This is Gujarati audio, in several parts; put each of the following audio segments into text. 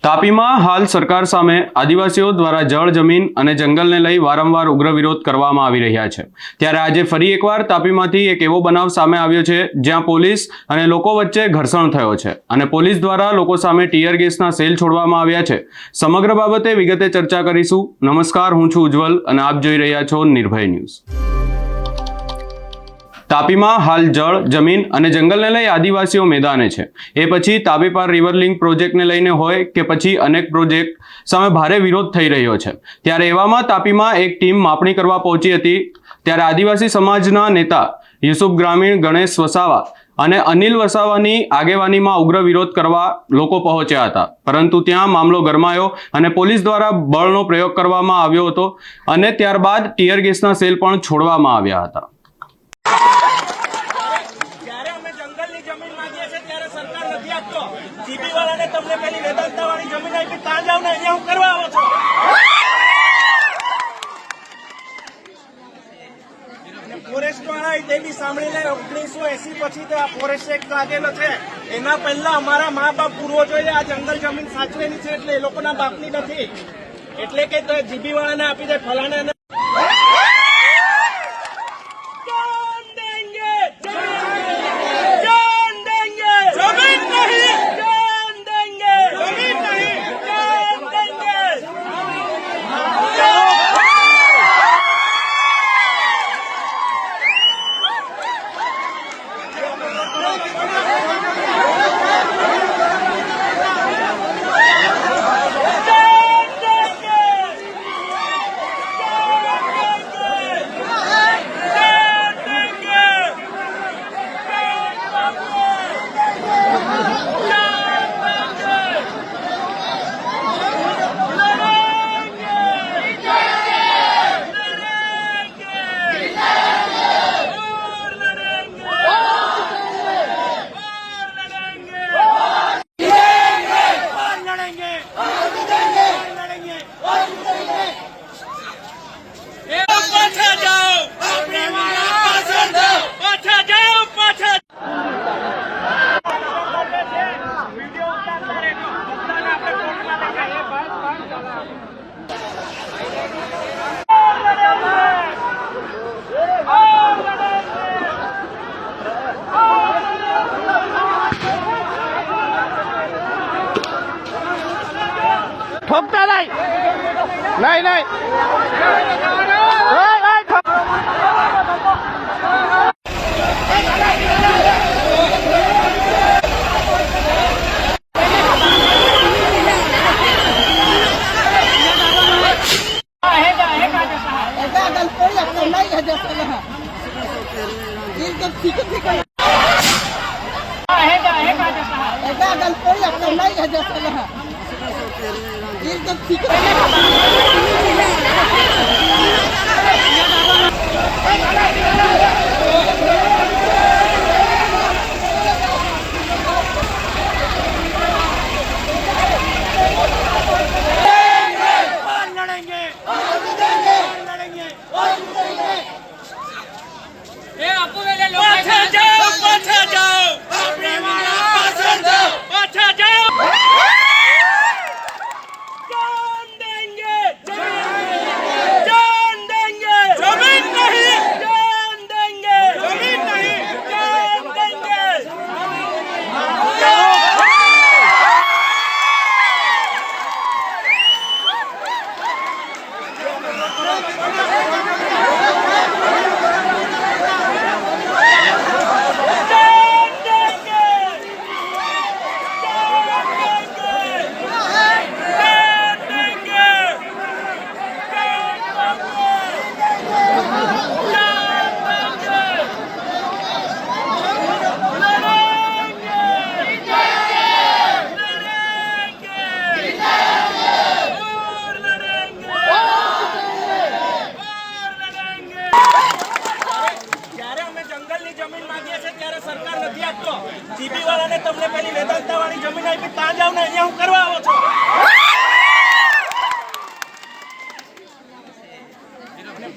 તાપીમાં હાલ સરકાર સામે આદિવાસીઓ દ્વારા જળ જમીન અને જંગલને લઈ વારંવાર ઉગ્ર વિરોધ કરવામાં આવી રહ્યા છે। ત્યારે આજે ફરી એકવાર તાપીમાંથી એક એવો બનાવ સામે આવ્યો છે જ્યાં પોલીસ અને લોકો વચ્ચે ઘર્ષણ થયો છે અને પોલીસ દ્વારા લોકો સામે ટીયર ગેસના સેલ છોડવામાં આવ્યા છે। સમગ્ર બાબતે વિગતે ચર્ચા કરીશું। નમસ્કાર, હું છું ઉજ્જવલ અને આપ જોઈ રહ્યા છો નિર્ભય ન્યૂઝ। તાપીમાં હાલ જળ જમીન અને જંગલને લઈ આદિવાસીઓ મેદાને છે। એ પછી તાપી પાર રિવર લિંક પ્રોજેક્ટને લઈને હોય કે પછી અનેક પ્રોજેક્ટ સામે ભારે વિરોધ થઈ રહ્યો છે। ત્યારે એવામાં તાપીમાં એક ટીમ માપણી કરવા પહોંચી હતી। ત્યારે આદિવાસી સમાજના નેતા યુસુફ ગ્રામીણ, ગણેશ વસાવા અને અનિલ વસાવાની આગેવાનીમાં ઉગ્ર વિરોધ કરવા લોકો પહોંચ્યા હતા, પરંતુ ત્યાં મામલો ગરમાયો અને પોલીસ દ્વારા બળનો પ્રયોગ કરવામાં આવ્યો હતો અને ત્યારબાદ ટીયર ગેસના સેલ પણ છોડવામાં આવ્યા હતા। જીબી વાળાને તમને પેલી વેદાંતા વાળી જમીન આપી, ત્યાં જાવ ને અહીંયા હું કરવા આવો છો? ફોરેસ્ટ વાળા તે બી સાંભળી લે, 1980 પછી તો આ ફોરેસ્ટ એક્ટ લાગેલો છે। એના પહેલા અમારા મા બાપ પૂર્વજોએ આ જંગલ જમીન સાચવેલી છે, એટલે એ લોકોના બાપની નથી। એટલે કે જીબી વાળાને આપી દે, ફલાણા ठोकता नहीं नहीं જીબી વાળાને તમને પેલી વેદાંતા વાળી જમીન આપી, ત્યાં જાવ ને અહીંયા હું કરવા આવો છો?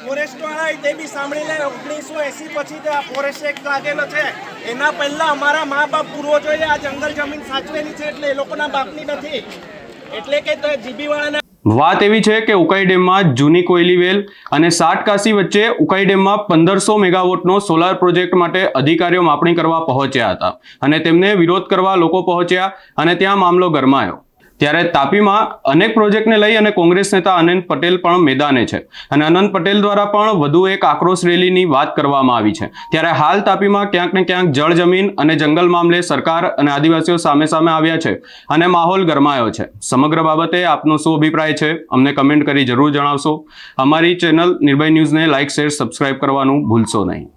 ફોરેસ્ટ વાળા તે બી સાંભળી લે, 1980 પછી તો આ ફોરેસ્ટ એક્ટ લાગેલો છે। એના પહેલા અમારા મા બાપ પૂર્વજોએ આ જંગલ જમીન સાચવેલી છે, એટલે એ લોકોના બાપની નથી। એટલે કે જીબી વાળાના વાત એવી છે કે ઉકાઈ ડેમમાં જૂની કોયલી વેલ અને સાટકાસી વચ્ચે ઉકાઈ ડેમમાં 1500 મેગાવોટનો સોલાર પ્રોજેક્ટ માટે અધિકારીઓ માપણી કરવા પહોંચ્યા હતા અને તેમને વિરોધ કરવા લોકો પહોંચ્યા અને ત્યાં મામલો ગરમાયો. ત્યારે તાપીમાં અનેક પ્રોજેક્ટને લઈ અને કોંગ્રેસ નેતા અનંત પટેલ પણ મેદાને છે અને અનંત પટેલ દ્વારા પણ વધુ એક આક્રોશ રેલીની વાત કરવામાં આવી છે. ત્યારે હાલ તાપીમાં ક્યાંક ને ક્યાંક જળ જમીન અને જંગલ મામલે સરકાર અને આદિવાસીઓ સામે સામે આવ્યા છે અને માહોલ ગરમાયો છે. સમગ્ર બાબતે આપનો શું અભિપ્રાય છે અમને કમેન્ટ કરી જરૂર જણાવશો. અમારી ચેનલ નિર્ભય ન્યૂઝને લાઇક શેર સબસ્ક્રાઇબ કરવાનું ભૂલશો નહીં.